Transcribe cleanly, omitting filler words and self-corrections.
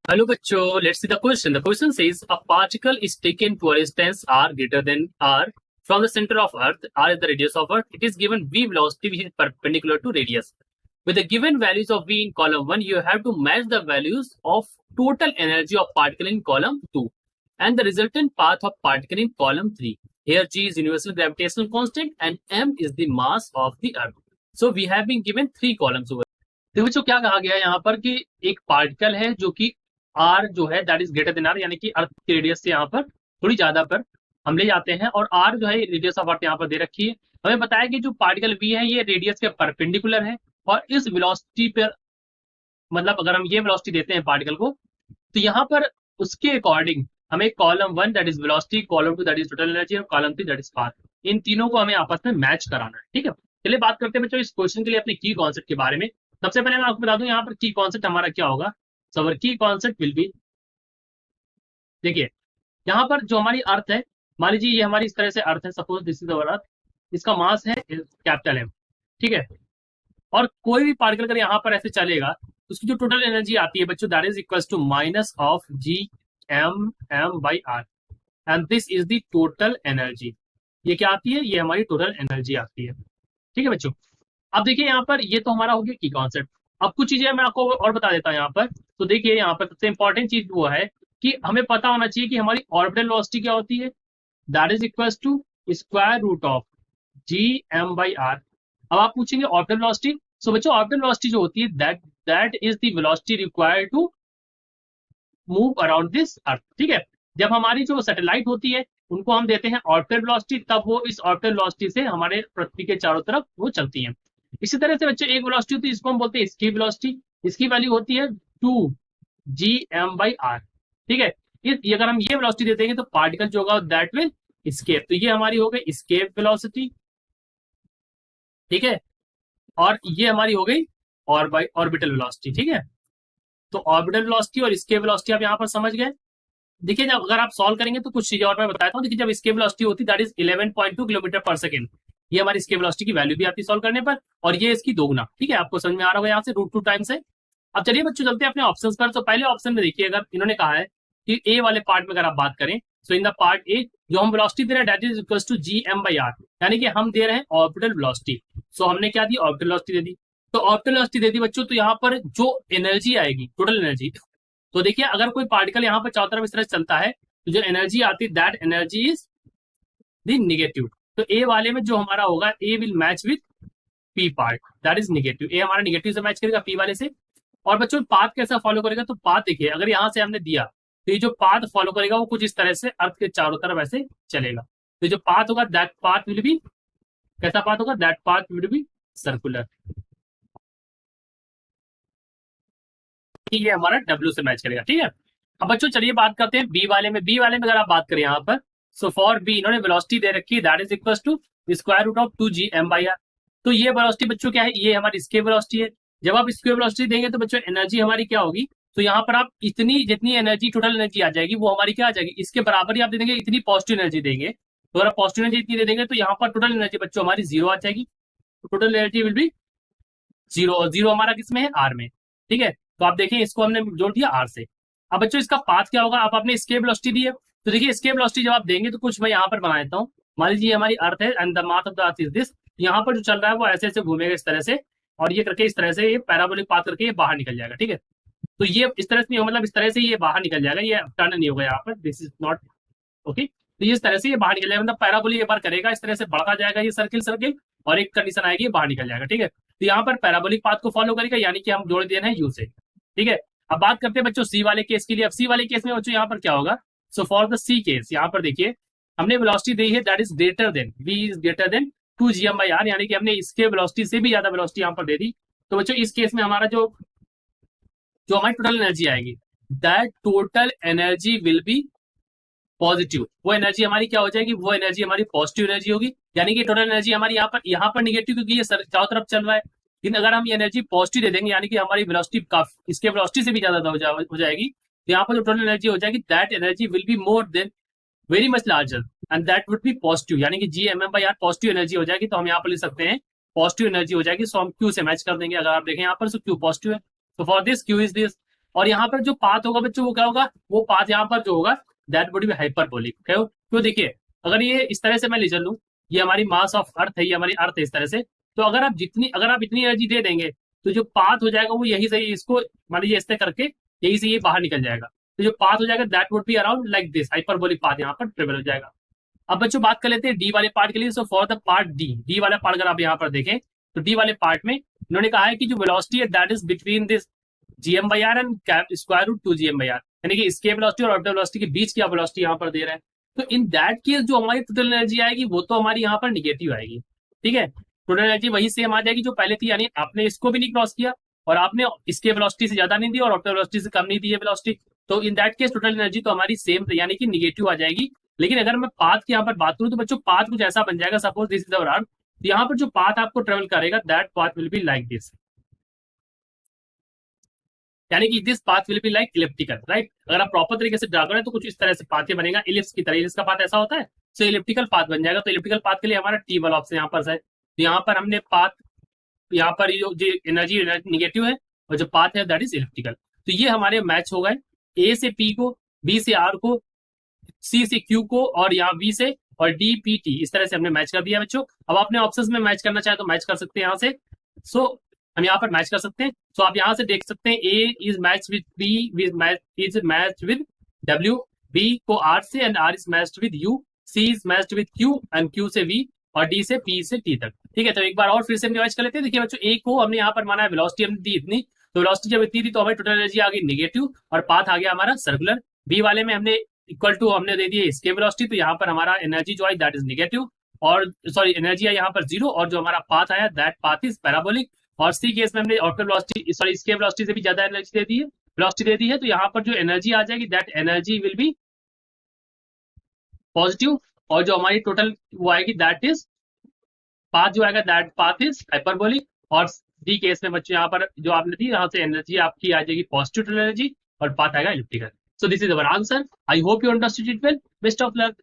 Hello, bachcho. Let's see the question. The question says a particle is taken to a distance r greater than r from the center of Earth. R is the radius of Earth. It is given v velocity which is perpendicular to radius. With the given values of v in column 1, you have to match the values of total energy of particle in column 2 and the resultant path of particle in column 3. Here g is universal gravitational constant and m is the mass of the Earth. So we have been given 3 columns over. तो बच्चों क्या कहा गया है यहाँ पर कि एक पार्टिकल है जो कि आर जो है that is greater than R, यानी कि अर्थ के रेडियस से यहाँ पर थोड़ी ज्यादा पर हम ले जाते हैं, और आर जो है रेडियस ऑफ अर्थ यहाँ पर दे रखी है। हमें बताया कि जो पार्टिकल वी है ये रेडियस के परपेंडिकुलर है, और इस वेलोसिटी पर मतलब अगर हम ये वेलोसिटी देते हैं पार्टिकल को, तो यहाँ पर उसके अकॉर्डिंग हमें column 1 that is velocity, column 2 that is total energy, और कॉलम 3 दैट इज पाथ, इन तीनों को हमें आपस में मैच कराना है। ठीक है, चलिए बात करते हैं बच्चों इस क्वेश्चन के लिए अपने की कॉन्सेप्ट के बारे में। सबसे पहले मैं आपको बता दूं यहाँ पर की कॉन्सेप्ट हमारा क्या होगा। सो अवर की कॉन्सेप्ट विल बी, देखिए यहाँ पर जो हमारी अर्थ है, मान लीजिए ये हमारी इस तरह से अर्थ है, सपोज दिस इज अवर अर्थ, इसका मास है कैपिटल एम। ठीक है, और कोई भी पार्टिकल अगर यहाँ पर ऐसे चलेगा तो उसकी जो टोटल एनर्जी आती है बच्चों that is equal to minus of G M M by R, and this is the total energy. ये क्या आती है, ये हमारी टोटल एनर्जी आती है। ठीक है बच्चों, अब देखिए यहाँ पर ये तो हमारा हो गया की कॉन्सेप्ट। अब कुछ चीजें मैं आपको और बता देता हूँ यहाँ पर। तो देखिए यहाँ पर सबसे इंपॉर्टेंट चीज वो है कि हमें पता होना चाहिए कि हमारी ऑर्बिटल वेलोसिटी क्या होती है, that is equal to square root of G M by R. अब आप पूछेंगे ऑर्बिटल वेलोसिटी, सो बच्चों ऑर्बिटल वेलोसिटी जो होती है that is the velocity required to move around this earth. ठीक है, जब हमारी जो सैटेलाइट होती है उनको हम देते हैं ऑर्बिटल वेलोसिटी, तब वो इस ऑर्बिटल वेलोसिटी से हमारे पृथ्वी के चारों तरफ वो चलती हैं। इसी तरह से बच्चों एक वेलोसिटी होती है, इसको हम बोलते हैं एस्केप वेलोसिटी। इसकी वैल्यू होती है 2 जी एम बाई आर। ठीक है, अगर हम ये वेलोसिटी दे देंगे तो पार्टिकल जो होगा दैट विल एस्केप। तो ये हमारी हो गई एस्केप वेलोसिटी। ठीक है, और ये हमारी हो गई ऑर्बिटल वेलोसिटी। ठीक है, तो ऑर्बिटल वेलोसिटी और एस्केप वेलोसिटी आप यहाँ पर समझ गए। देखिए जब अगर आप सॉल्व करेंगे तो कुछ चीजें और मैं बताता हूँ। देखिए जब एस्केप वेलोसिटी होती है दैट इज 11.2 किलोमीटर पर सेकंड, ये हमारी एस्केप वेलोसिटी की वैल्यू भी आती है सॉल्व करने पर, और ये इसकी दोगुना। ठीक है, आपको समझ में आ रहा होगा यहाँ से √2 टाइम्स है। अब चलिए बच्चों चलते हैं अपने ऑप्शन पर। तो पहले ऑप्शन में देखिए, अगर इन्होंने कहा है कि ए वाले पार्ट में अगर आप बात करें, सो इन द पार्ट ए जो हम वेलोसिटी दे रहे हैं that is equal to G M by R, यानी कि हम दे रहे हैं ऑर्बिटल वेलोसिटी। सो हमने क्या दी, ऑर्बिटल वेलोसिटी दे दी। तो ऑर्बिटल वेलोसिटी दे दी बच्चों, तो यहाँ पर जो एनर्जी आएगी टोटल एनर्जी, तो देखिए अगर कोई पार्टिकल यहाँ पर चारों तरफ इस तरह से चलता है तो जो एनर्जी आती है that energy is the negative. तो ए वाले में जो हमारा होगा A will match with P part that is negative. A हमारा नेगेटिव से मैच करेगा पी वाले से। और बच्चों पाथ कैसा फॉलो करेगा, तो पाथ देखिए अगर यहाँ से हमने दिया तो ये जो पाथ फॉलो करेगा वो कुछ इस तरह से अर्थ के चारों तरफ ऐसे चलेगा। तो जो पाथ होगा दैट पाथ विल बी, कैसा पाथ होगा, that path will be circular. ये हमारा डब्ल्यू से मैच करेगा। ठीक है, अब बच्चों चलिए बात करते हैं बी वाले में। बी वाले में अगर आप बात करें यहाँ पर, सो फॉर बी इन्होंने वेलोसिटी दे रखी है that is equal to square root of 2 G M by R. तो ये वेलोसिटी बच्चों क्या है, ये हमारी स्केप वेलोसिटी है। जब आप स्केप वेलोसिटी देंगे तो बच्चों एनर्जी हमारी क्या होगी, तो यहाँ पर आप इतनी जितनी एनर्जी टोटल एनर्जी आ जाएगी वो हमारी क्या आ जाएगी, इसके बराबर ही आप दे देंगे, इतनी पॉजिटिव एनर्जी देंगे। तो अगर आप पॉजिटिव एनर्जी इतनी दे देंगे तो यहाँ पर टोटल एनर्जी बच्चों हमारी जीरो आ जाएगी। Total energy will B zero, और जीरो हमारा किसमें है, आर में। ठीक है, तो आप देखें इसको हमने जोड़ दिया आर से। अब बच्चों इसका पाथ क्या होगा, आप आपने स्केप वेलोसिटी दी है, तो देखिए स्केप वेलोसिटी जब आप देंगे तो कुछ मैं यहाँ पर बना देता हूँ। मान लीजिए हमारी अर्थ है and the mass of the earth is this. यहाँ पर जो चल रहा है वो ऐसे ऐसे घूमेगा इस तरह से, और ये करके इस तरह से ये पैराबोलिक पाथ करके ये बाहर निकल जाएगा। ठीक है, तो ये इस तरह से नहीं, मतलब इस तरह से ये बाहर निकल जाएगा, ये टर्न नहीं होगा यहाँ पर, दिस इज नॉट ओके। तो ये इस तरह से ये बाहर निकल जाएगा, मतलब पैराबोलिक एक बार करेगा इस तरह से बढ़ता जाएगा ये सर्किल सर्किल, और एक कंडीशन आएगी ये बाहर निकल जाएगा। ठीक है, तो यहाँ पर पैराबोलिक पाथ को फॉलो करेगा, यानी कि हम जोड़ दे रहे हैं यू से। ठीक है, अब बात करते हैं बच्चों सी वाले केस के लिए। अब सी वाले केस में बच्चों यहाँ पर क्या होगा, so for the C case यहाँ पर देखिए हमने वेलोसिटी दी है that is greater than, V is greater than 2 G M by R, यानी कि हमने इसके वेलोसिटी से भी ज्यादा वेलोसिटी यहाँ पर दे दी। तो बच्चों इस केस में हमारा जो जो हमारी टोटल एनर्जी आएगी that total energy will B positive. वो एनर्जी हमारी क्या हो जाएगी, वो एनर्जी हमारी पॉजिटिव एनर्जी होगी, यानी कि टोटल एनर्जी हमारी यहाँ पर निगेटिव क्योंकि ये चारों तरफ चल रहा है। लेकिन अगर हम ये एनर्जी पॉजिटिव दे देंगे यानी कि हमारी वेलोसिटी काफी इसके वेलोसिटी से भी ज्यादा हो जाएगी, तो यहाँ पर जो टोटल एनर्जी हो जाएगी that energy will be more than very much larger and that would be positive, यानी कि G M M by R positive energy हो जाएगी। तो हम यहाँ पर लिख सकते हैं पॉजिटिव एनर्जी हो जाएगी, सो हम क्यू से मैच कर देंगे। अगर आप देखें यहाँ पर क्यू पॉजिटिव है, तो for this Q is this, और यहाँ पर जो पाथ होगा बच्चों वो क्या होगा, वो पाथ यहाँ पर जो होगा दैट वुड बी हाइपरबोलिक। क्यों देखिए, अगर ये इस तरह से मैं ले चलूँ, ये हमारी मास ऑफ अर्थ है, ये हमारी अर्थ है इस तरह से, तो अगर आप इतनी एनर्जी दे देंगे तो जो पाथ हो जाएगा वो यही से इसको मान लीजिए इस तरह करके यही से ये बाहर निकल जाएगा। तो जो पाथ हो जाएगा that would be around like this, hyperbolic path यहाँ पर ट्रेवल हो जाएगा। अब बच्चों बात कर लेते हैं डी वाले पार्ट के लिए। सो फॉर द पार्ट डी वाला पार्ट अगर आप यहाँ पर देखें तो डी वाले पार्ट में इन्होंने कहा है कि जो वेलोसिटी है that is between this GM by R and square root 2 GM by R, यानी कि स्केप वेलोसिटी और ऑर्बिटल वेलोसिटी के बीच की आप वेलोसिटी यहाँ पर दे रहे हैं। तो इन दैट केस जो हमारी टोटल एनर्जी आएगी वो तो हमारी यहाँ पर निगेटिव आएगी। ठीक है, टोटल एनर्जी वही सेम आ जाएगी जो पहले थी, यानी आपने इसको भी नहीं क्रॉस किया और आपने इसके वेलोसिटी से ज्यादा नहीं दी और ऑर्बिटल वेलोसिटी से कम नहीं दी है वेलोसिटी। तो in that case total energy तो हमारी सेम यानी कि निगेटिव आ जाएगी। लेकिन अगर मैं पाथ की यहाँ पर बात करूं तो बच्चों पाथ कुछ ऐसा बन जाएगा, सपोज दिस इज अवर अर्थ, तो यहाँ पर जो पाथ आपको ट्रेवल करेगा that path will be like this, यानी कि this path will be like elliptical, right. अगर आप प्रॉपर तरीके से ड्रा करें तो कुछ इस तरह से पाथ बनेगा इलिप्स की तरह, इलिप्स का पाथ ऐसा होता है, सो इलिप्टिकल पाथ बन जाएगा। तो इलिप्टिकल पाथ के लिए हमारा टी वाला ऑप्शन यहाँ पर है। तो यहाँ पर हमने पाथ, यहाँ पर जो एनर्जी निगेटिव है और जो पाथ है दैट इज इलिप्टिकल। तो ये हमारे मैच हो गए ए से पी को, बी से आर को, सी से क्यू को और यहाँ बी से और डी पी टी, इस तरह से हमने मैच कर दिया बच्चों। अब अपने ऑप्शंस में मैच करना चाहे तो मैच कर सकते हैं यहाँ से। सो हम यहाँ पर मैच कर सकते हैं। सो आप यहाँ से देख सकते हैं A is match with B is match with W, B को आर से and R is matched with U, C is matched with Q and Q से वी और डी से पी से टी तक। ठीक है, तो एक बार और फिर से हम मैच कर लेते हैं। देखिए बच्चों, ए को हमने यहाँ पर माना है वेलोसिटी हमने दी इतनी, तो वेलोसिटी जब इतनी थी तो हमारी टोटल एनर्जी आ गई निगेटिव और पाथ आ गया हमारा सर्कुलर। बी वाले में हमने इक्वल टू हमने दे दी स्केप वेलोसिटी, तो यहाँ पर हमारा एनर्जी जो आई दैट इज निगेटिव और सॉरी एनर्जी आई यहाँ पर जीरो और जो हमारा पाथ आया दैट पाथ इज पैराबोलिक। और सी केस में हमने orbital velocity sorry escape velocity से भी ज्यादा एनर्जी दे दी है, वेलोसिटी दे दी है, तो यहाँ पर जो एनर्जी आ जाएगी that energy will B positive और जो हमारी टोटल वो आएगी दैट इज पाथ जो आएगा दैट पाथ इज हाइपरबोलिक। और डी केस में बच्चों यहाँ पर जो आपने दी यहाँ से एनर्जी आपकी आ जाएगी पॉजिटिव एनर्जी और पाथ आएगा elliptical. So this is our answer. I hope you understood it well. Best of luck.